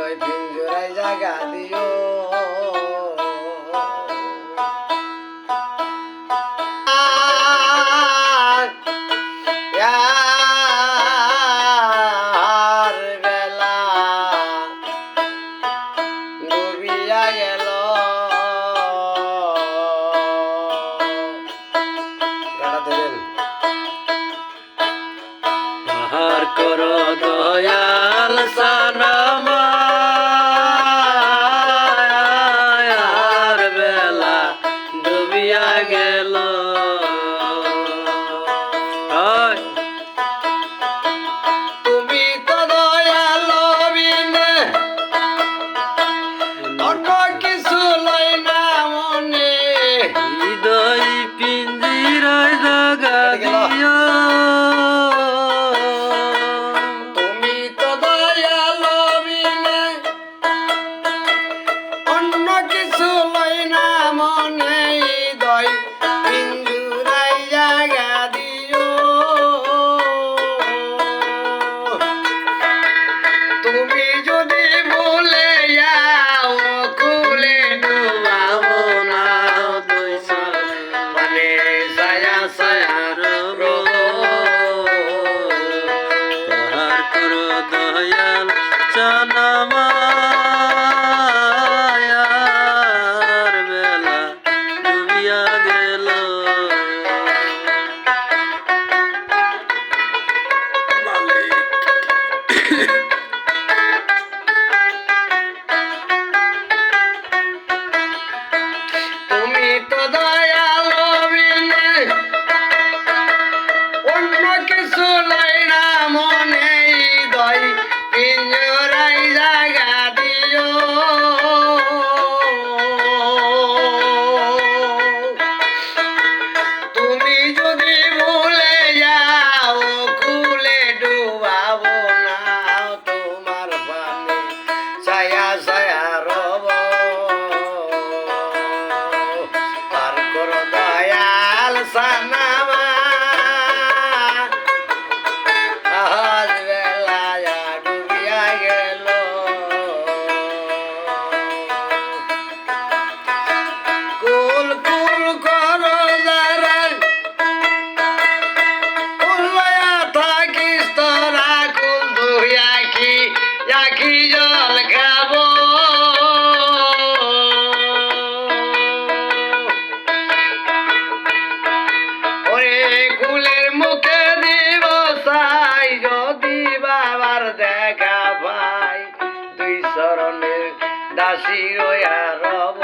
হৃদয় পিঞ্জরায় জাগা দিও আর বেলা ডুবিয়া গেল পাহাড় করো দয়াল সানামা আর বেলা ডুবিয়া গেল তুমি তো দয়ালো বিনে অন্য কিছু লই না মনে হৃদয় পিঞ্জিরায় জাগা দিও তুমি তো দয়ালো বিনে অন্য কিছু লই না মনে হৃদয় পিঞ্জরায় জাগা দিও তুমি যদি ভুলে যাও কুলে ডুবাবো না দুই মানে সায়া সায়া রো পাহাড় করো দয়াল সানামা আর বেলা ডুবিয়া গেল তুমি তো দয়ালো বিনে অন্য কিছু লাই না মনে হৃদয় পিঞ্জরাই জাগা দিও তুমি যদি ভুলে যাও কুলে ডুবাবো না তোমার পানে ছায়া ছায়া রব পার করো দয়াল সানামা আজ বেলা ডুবিয়া গেল কুল কুল করো যারা কুল লয়া থাকিস তোরা কুল ধুইয়া কি আখি জল খাবো ওরে কুলের মুখে দিব সাই যদি বাবার দেখা পাই দুই চরণের দাসী হইয়া রব